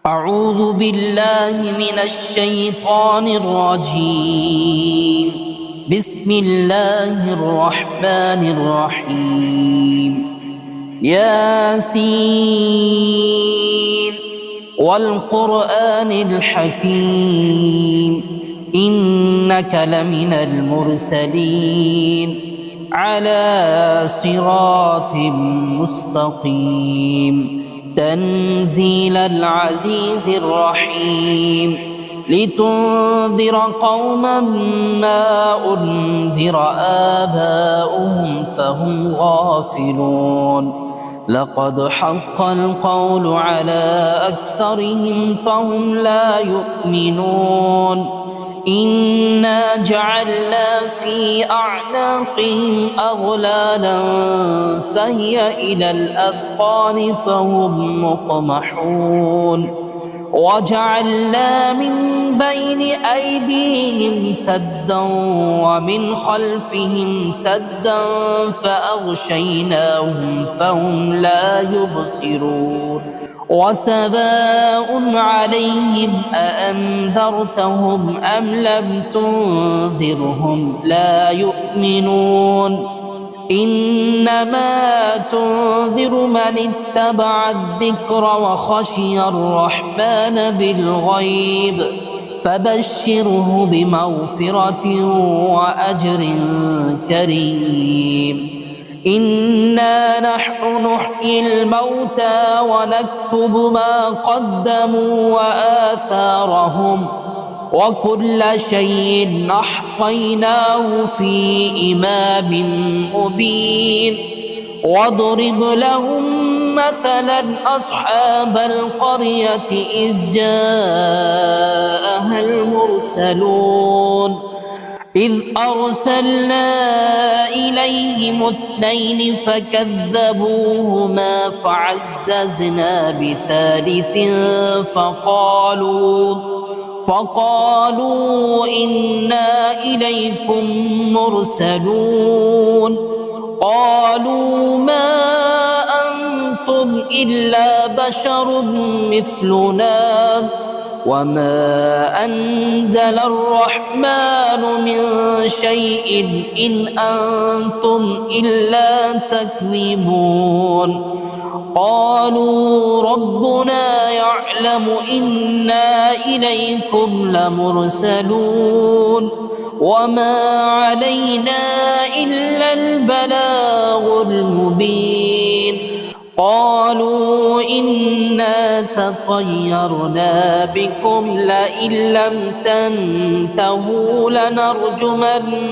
أعوذ بالله من الشيطان الرجيم. بسم الله الرحمن الرحيم. ياسين والقرآن الحكيم إنك لمن المرسلين على صراط مستقيم تنزيل العزيز الرحيم لتنذر قوما ما أنذر آباؤهم فهم غافلون لقد حق القول على أكثرهم فهم لا يؤمنون إنا جعلنا في أعناقهم أغلالا فهي إلى الأذقان فهم مقمحون وجعلنا من بين أيديهم سدا ومن خلفهم سدا فأغشيناهم فهم لا يبصرون وسواء عليهم أأنذرتهم أم لم تنذرهم لا يؤمنون إنما تنذر من اتبع الذكر وخشي الرحمن بالغيب فبشره بمغفرة وأجر كريم إنا نحن نحيي الموتى ونكتب ما قدموا وآثارهم وكل شيء أحصيناه في إمام مبين واضرب لهم مثلا أصحاب القرية إذ جاءها المرسلون إذ أرسلنا إليهم اثنين فكذبوهما فعززنا بثالث فقالوا إنا إليكم مرسلون قالوا ما أنتم إلا بشر مثلنا وما أنزل الرحمن من شيء إن أنتم إلا تكذبون قالوا ربنا يعلم إنا إليكم لمرسلون وما علينا إلا البلاغ المبين قالوا إنا تطيرنا بكم لئن لم تنتهوا لنرجمنكم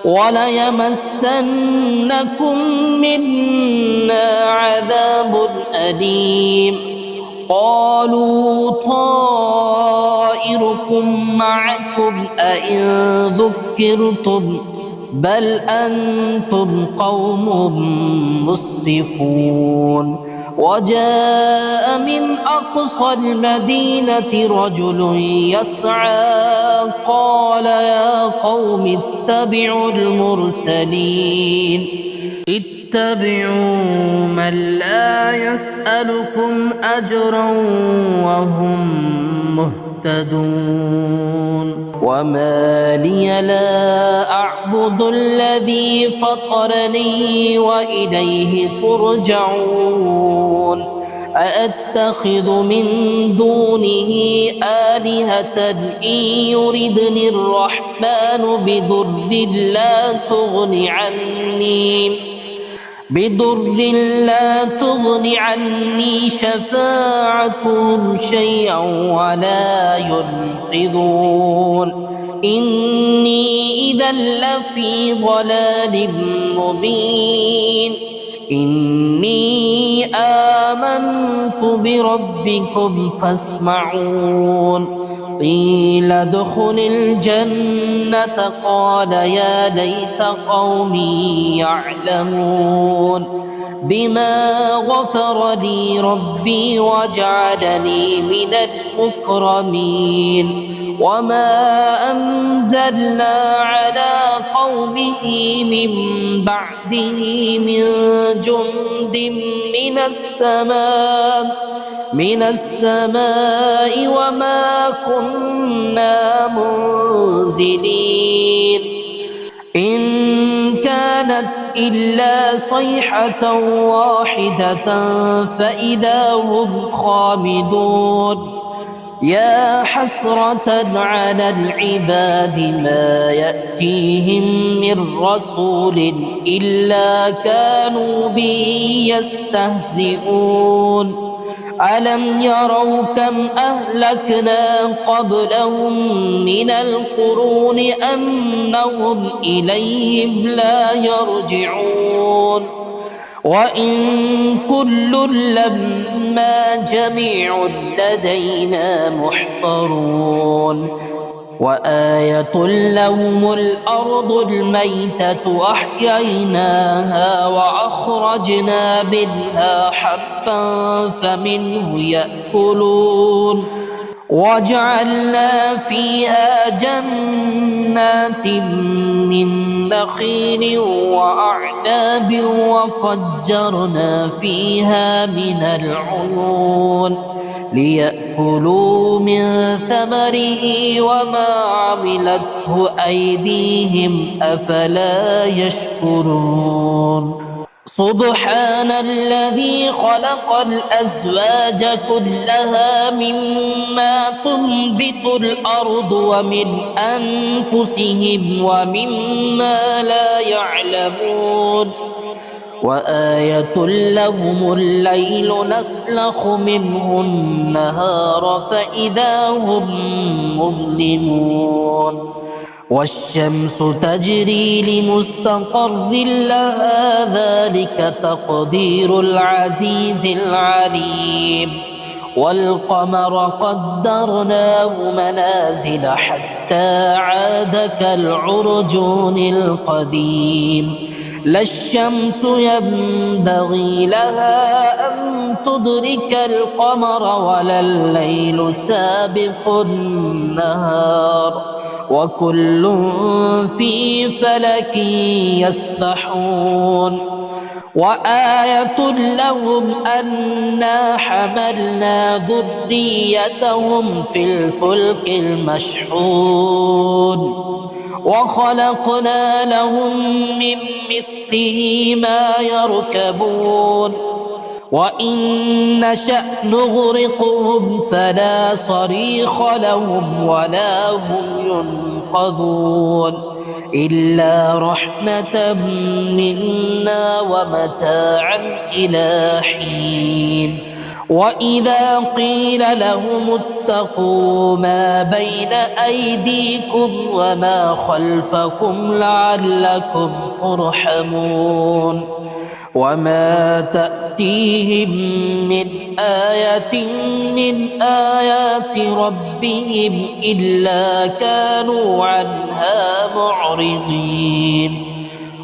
وليمسنكم منا عذاب أليم قالوا طائركم معكم أئن ذكرتم بل أنتم قوم مسرفون وجاء من أقصى المدينة رجل يسعى قال يا قوم اتبعوا المرسلين اتبعوا من لا يسألكم أجرا وهم مهتدون وما لي لا أعبد الذي فطرني وإليه ترجعون أأتخذ من دونه آلهة إن يردني الرحمن بضر لا تغن عني شفاعتهم شيئا ولا ينقذون إني إذا لفي ضلال مبين إني آمنت بربكم فاسمعون قيل ادخل الجنة قال يا ليت قومي يعلمون بما غفر لي ربي وجعلني من المكرمين وما أنزلنا على قومه من بعده من جند من السماء وما كنا منزلين إن كانت إلا صيحة واحدة فإذا هم خامدون يا حسرة على العباد ما يأتيهم من رسول إلا كانوا به يستهزئون ألم يروا كم أهلكنا قبلهم من القرون أنهم إليهم لا يرجعون وإن كل لما جميع لدينا محضرون وآية لهم الأرض الميتة أحييناها وأخرجنا منها حبا فمنه يأكلون وجعلنا فيها جنات من نخيل وأعناب وفجرنا فيها من العيون ليأكلوا من ثمره وما عملته أيديهم أفلا يشكرون سبحان الذي خلق الأزواج كلها مما تنبت الأرض ومن أنفسهم ومما لا يعلمون وآية لهم الليل نسلخ منه النهار فإذا هم مظلمون والشمس تجري لمستقر لها ذلك تقدير العزيز العليم والقمر قدرناه منازل حتى عاد كالعرجون القديم لا الشمس ينبغي لها أن تدرك القمر ولا الليل سابق النهار وكل في فلك يسبحون وآية لهم أنا حملنا ذريتهم في الفلك المشحون وخلقنا لهم من مثله ما يركبون وإن نشأ نغرقهم فلا صريخ لهم ولا هم ينقذون إلا رحمة منا ومتاعا إلى حين وإذا قيل لهم اتقوا ما بين أيديكم وما خلفكم لعلكم ترحمون وما تأتيهم من آية من آيات ربهم إلا كانوا عنها معرضين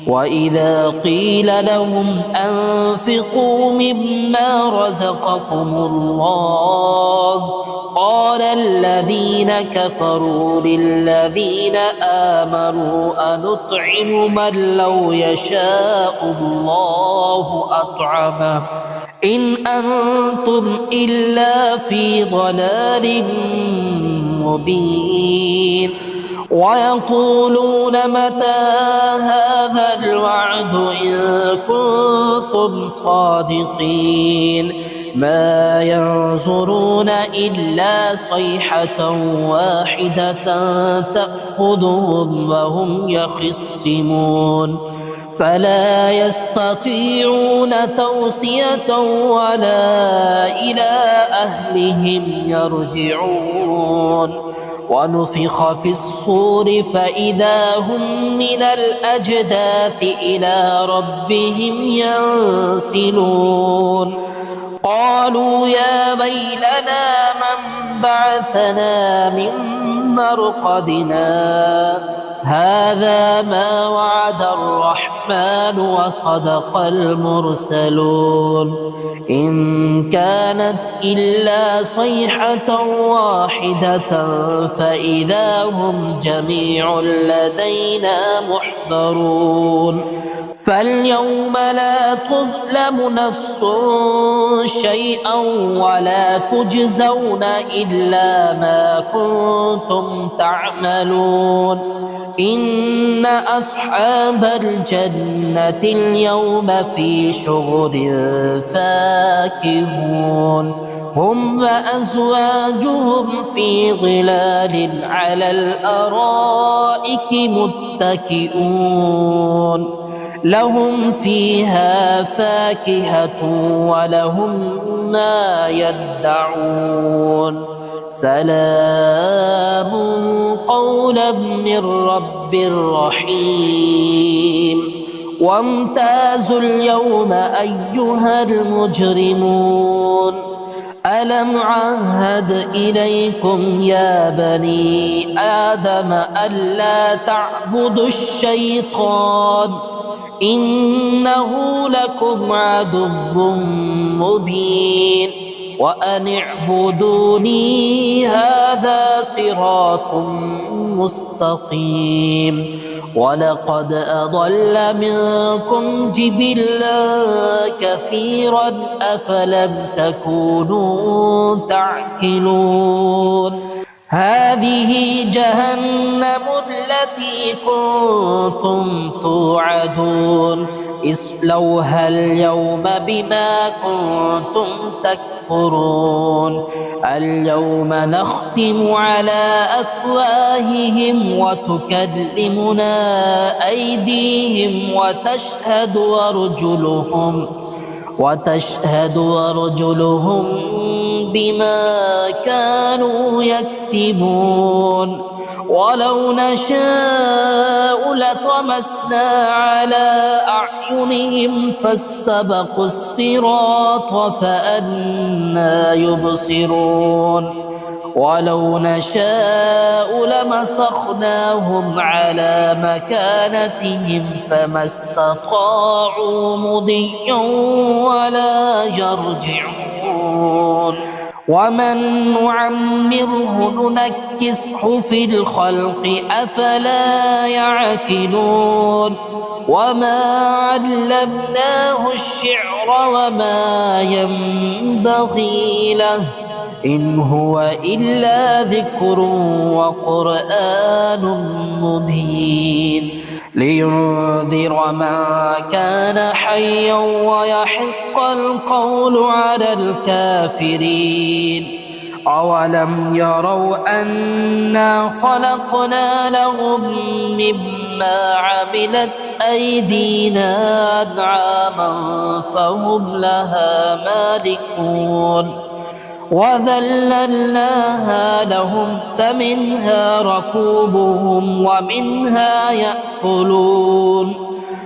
وإذا قيل لهم أنفقوا مما رزقكم الله قال الذين كفروا للذين آمنوا أنطعم من لو يشاء الله أطعمه إن أنتم إلا في ضلال مبين ويقولون متى هذا الوعد إن كنتم صادقين ما ينظرون إلا صيحة واحدة تأخذهم وهم يخصمون فلا يستطيعون توصية ولا إلى أهلهم يرجعون ونفخ في الصور فإذا هم من الأجداث إلى ربهم ينسلون قالوا يا ويلنا من بعثنا من مرقدنا هذا ما وعد الرحمن وصدق المرسلون إن كانت إلا صيحة واحدة فإذا هم جميع لدينا محضرون فاليوم لا تظلم نفس شيئا ولا تجزون إلا ما كنتم تعملون إن أصحاب الجنة اليوم في شغل فاكهون هم وأزواجهم في ظلال على الأرائك متكئون لهم فيها فاكهة ولهم ما يدعون سلام قولا من رب رحيم وامتازوا اليوم أيها المجرمون ألم عهد إليكم يا بني آدم ألا تعبدوا الشيطان إنه لكم عدو مبين وأن اعبدوني هذا صراط مستقيم ولقد أضل منكم جبلا كثيرا أفلم تكونوا تعقلون هذه جهنم التي كنتم توعدون اصلوها اليوم بما كنتم تكفرون اليوم نختم على أفواههم وتكلمنا أيديهم وتشهد أرجلهم بما كانوا يكسبون ولو نشاء لطمسنا على أعينهم فاستبقوا الصراط فأنى يبصرون ولو نشاء لمسخناهم على مكانتهم فما استطاعوا مضيا ولا يرجعون ومن نعمره ننكسه في الخلق أفلا يعقلون وما علمناه الشعر وما ينبغي له إن هو إلا ذكر وقرآن مبين لينذر من كان حيا ويحق القول على الكافرين أولم يروا أنا خلقنا لهم مما عملت أيدينا أنعاما فهم لها مالكون وذللناها لهم فمنها ركوبهم ومنها يأكلون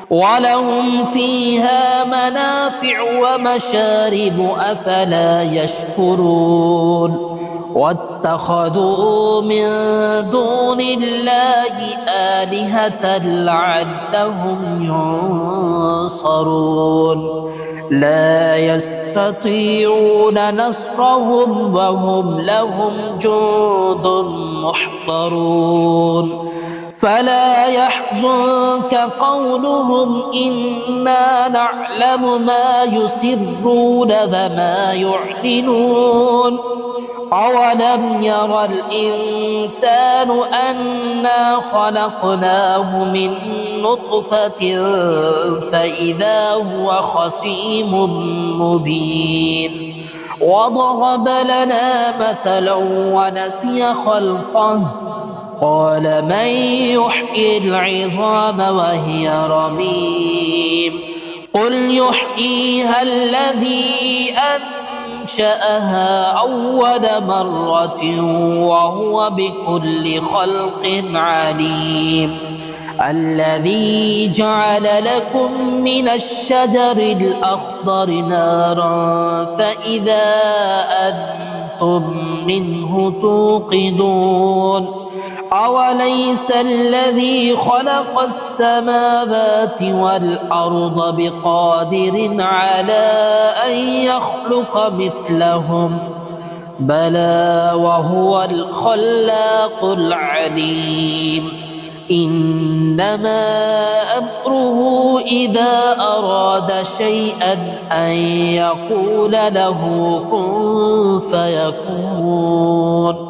ولهم فيها منافع ومشارب أفلا يشكرون واتخذوا من دون الله آلهة لعلهم ينصرون لا يستطيعون نصرهم وهم لهم جند محضرون فلا يحزنك قولهم إنا نعلم ما يسرون وما يعلنون أولم ير الإنسان أنا خلقناه من نطفة فإذا هو خصيم مبين وضرب لنا مثلا ونسي خلقه قال من يحيي العظام وهي رميم قل يحييها الذي أنشأها أول مرة وهو بكل خلق عليم الذي جعل لكم من الشجر الأخضر نارا فإذا أنتم منه توقدون أوليس الذي خلق السماوات والأرض بقادر على أن يخلق مثلهم بلى وهو الخلاق العليم إنما أمره إذا أراد شيئا أن يقول له كن فيكون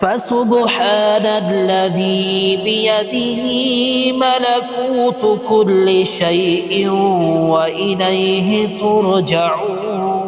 فسبحان الذي بيده ملكوت كل شيء وإليه ترجعون